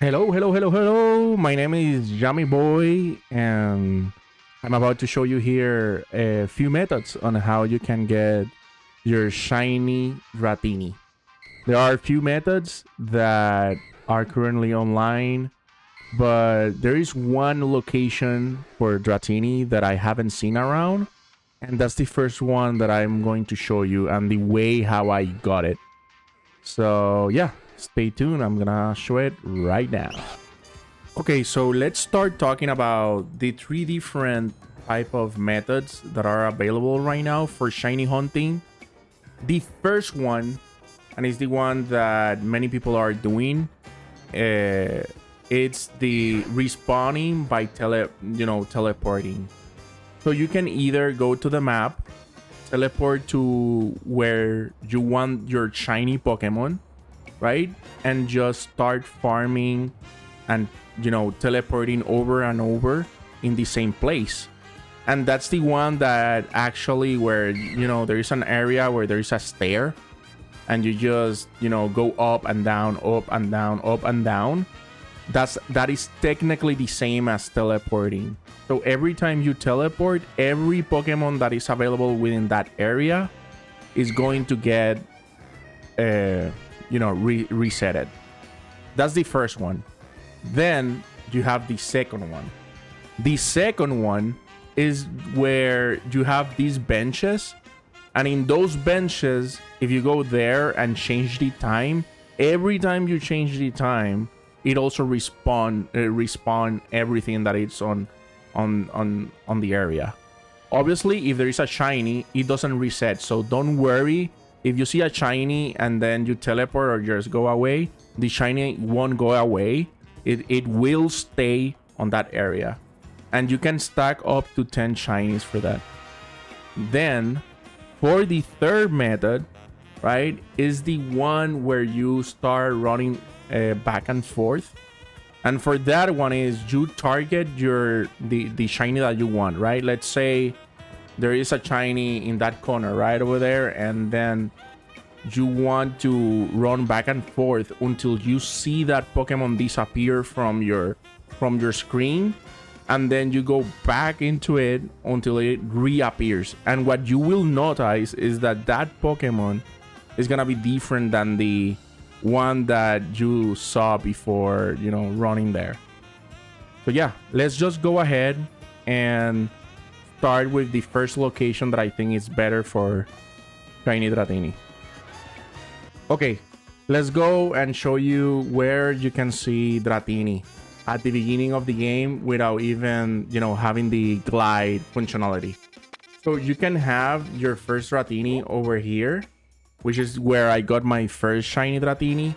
Hello, hello, hello, hello. My name is Yummy Boy, and I'm about to show you here a few methods on how you can get your shiny Dratini. There are a few methods that are currently online, but there is one location for Dratini that I haven't seen around, and that's the first one that I'm going to show you and the way how I got it. So yeah, stay tuned. I'm gonna show it right now. Okay, so let's start talking about the three different type of methods that are available right now for shiny hunting. The first one, and it's the one that many people are doing, it's the respawning by teleporting. So you can either go to the map, teleport to where you want your shiny Pokemon, right? And just start farming and teleporting over and over in the same place. And that's the one that actually where there is an area where there is a stair and you just go up and down, up and down, up and down. That is technically the same as teleporting. So every time you teleport, every Pokemon that is available within that area is going to get resetted. That's the first one. Then you have the second one. The second one is where you have these benches, and in those benches, if you go there and change the time, every time you change the time, it also respawn everything that it's on the area. Obviously, if there is a shiny, it doesn't reset, so don't worry. If you see a shiny and then you teleport or just go away, the shiny won't go away. It will stay on that area. And you can stack up to 10 shinies for that. Then, for the third method, right, is the one where you start running back and forth. And for that one is you target the shiny that you want, right? Let's say there is a shiny in that corner right over there, and then you want to run back and forth until you see that Pokemon disappear from your screen, and then you go back into it until it reappears. And what you will notice is that Pokemon is gonna be different than the one that you saw before running there. So yeah, let's just go ahead and start with the first location that I think is better for shiny Dratini. Okay, let's go and show you where you can see Dratini at the beginning of the game without even, having the glide functionality. So you can have your first Dratini over here, which is where I got my first shiny Dratini.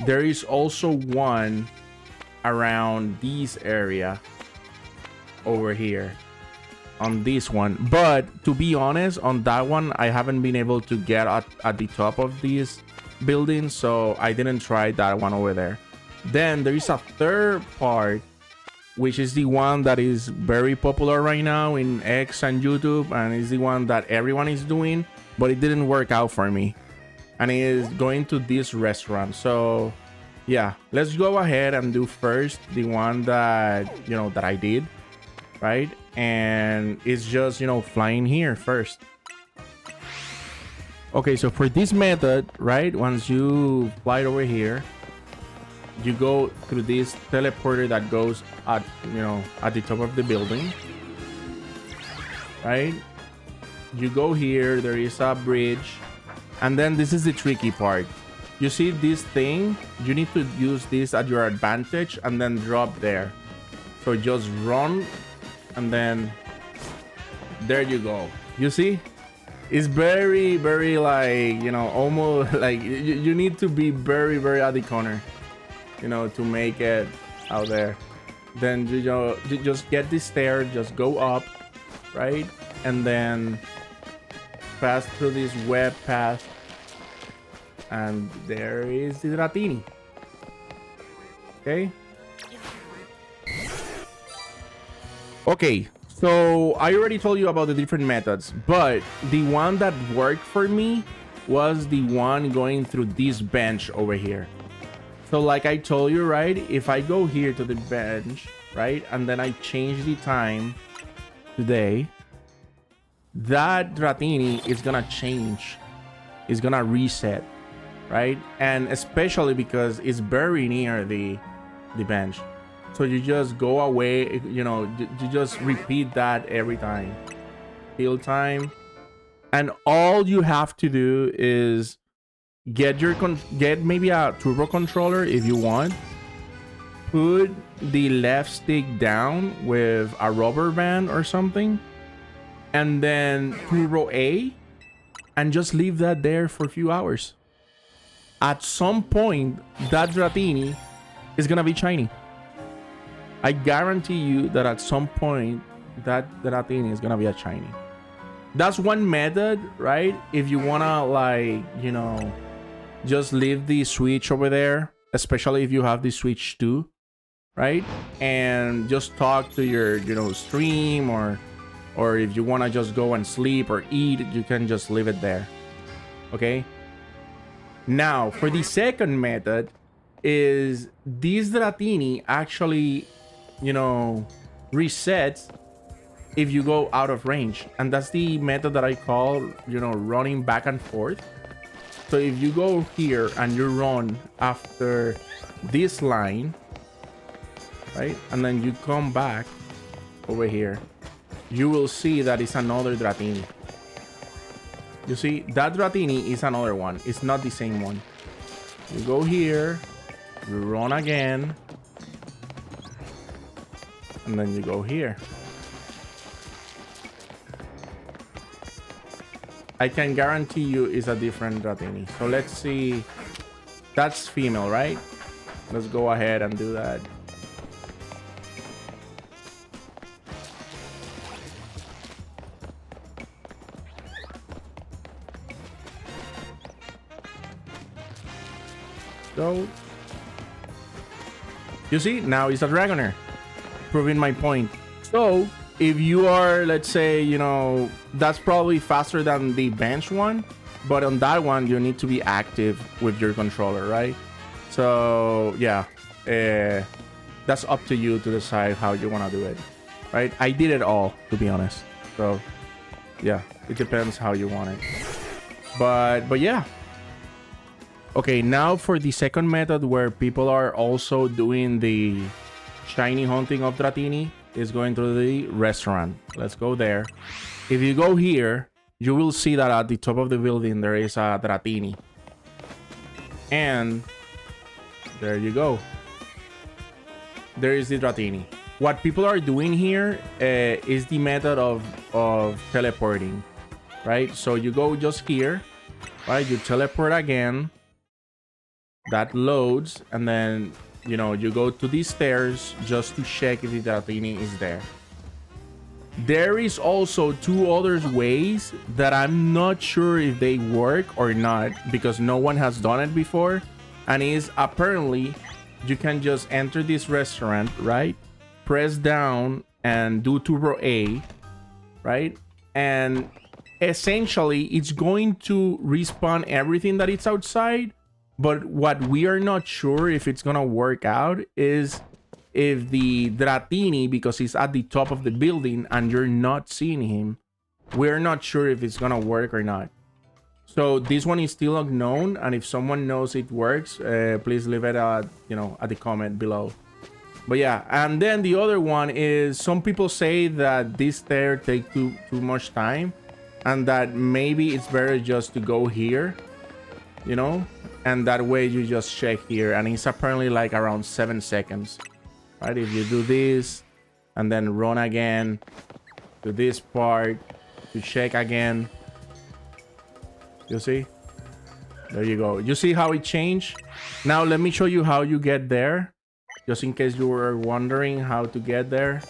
There is also one around this area over here on this one. But to be honest, on that one, I haven't been able to get at the top of this building, so I didn't try that one over there. Then there is a third part, which is the one that is very popular right now in X and YouTube, and is the one that everyone is doing, but it didn't work out for me. And it is going to this restaurant. So yeah, let's go ahead and do first the one that that I did, right? And it's just flying here first. Okay, so for this method, right, once you fly over here, you go through this teleporter that goes at the top of the building, right? You go here, there is a bridge, and then this is the tricky part. You see this thing? You need to use this at your advantage and then drop there. So just run, and then there you go. You see? It's very, very like, almost like you need to be very, very at the corner, to make it out there. Then you just get the stair, just go up, right? And then pass through this web path. And there is the Dratini. Okay. Okay. So I already told you about the different methods, but the one that worked for me was the one going through this bench over here. So like I told you, right? If I go here to the bench, right? And then I change the time today, that Dratini is gonna change. It's gonna reset, right? And especially because it's very near the bench. So you just go away, you know, you just repeat that every time. Heal time. And all you have to do is get maybe a turbo controller if you want. Put the left stick down with a rubber band or something, and then turbo A, and just leave that there for a few hours. At some point, that Dratini is gonna be shiny. I guarantee you that at some point, that Dratini is gonna be a shiny. That's one method, right? If you wanna, like, you know, just leave the switch over there, especially if you have the switch too, right? And just talk to your, you know, stream, or if you wanna just go and sleep or eat, you can just leave it there. Okay. Now, for the second method, is this Dratini actually, you know, resets if you go out of range, and that's the method that I call, you know, running back and forth. So if you go here and you run after this line, right, and then you come back over here, you will see that it's another Dratini. You see, that Dratini is another one. It's not the same one. You go here, you run again, and then you go here. I can guarantee you it's a different Dratini. So let's see. That's female, right? Let's go ahead and do that. So you see, now it's a Dragonair, proving my point. So if you are, let's say, you know, that's probably faster than the bench one, but on that one you need to be active with your controller, right? So yeah, that's up to you to decide how you want to do it, right? I did it all, to be honest. So yeah, it depends how you want it. But yeah. Okay, now for the second method, where people are also doing the shiny hunting of Dratini, is going to the restaurant. Let's go there. If you go here, you will see that at the top of the building there is a Dratini. And there you go. There is the Dratini. What people are doing here is the method of teleporting, right? So you go just here, right? You teleport again. That loads, and then, you know, you go to these stairs just to check if the Dratini is there. There is also two other ways that I'm not sure if they work or not, because no one has done it before. And is apparently you can just enter this restaurant, right? Press down and do Turbo A, right? And essentially it's going to respawn everything that is outside. But what we are not sure if it's gonna work out is if the Dratini, because he's at the top of the building and you're not seeing him, we're not sure if it's gonna work or not. So this one is still unknown, and if someone knows it works, please leave it at, you know, at the comment below. But yeah, and then the other one is, some people say that this stair take too much time, and that maybe it's better just to go here, you know, and that way you just check here, and it's apparently like around 7 seconds, right? If you do this and then run again to this part to check again, you see, there you go. You see how it changed? Now let me show you how you get there, just in case you were wondering how to get there,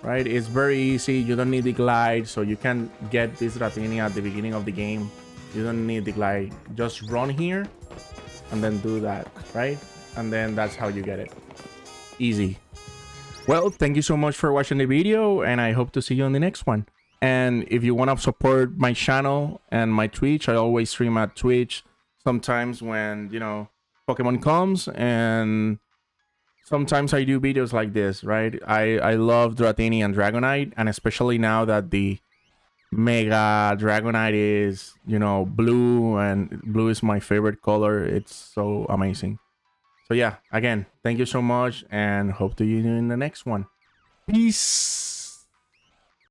right? It's very easy. You don't need the glide, so you can get this Dratini at the beginning of the game. You don't need the glide. Just run here and then do that, right? And then that's how you get it. Easy. Well, thank you so much for watching the video, and I hope to see you on the next one. And if you want to support my channel and my Twitch, I always stream at Twitch sometimes when, you know, Pokemon comes, and sometimes I do videos like this, right? I love Dratini and Dragonite, and especially now that the Mega Dragonite is, blue, and blue is my favorite color. It's so amazing. So yeah, again, thank you so much, and hope to see you in the next one. Peace.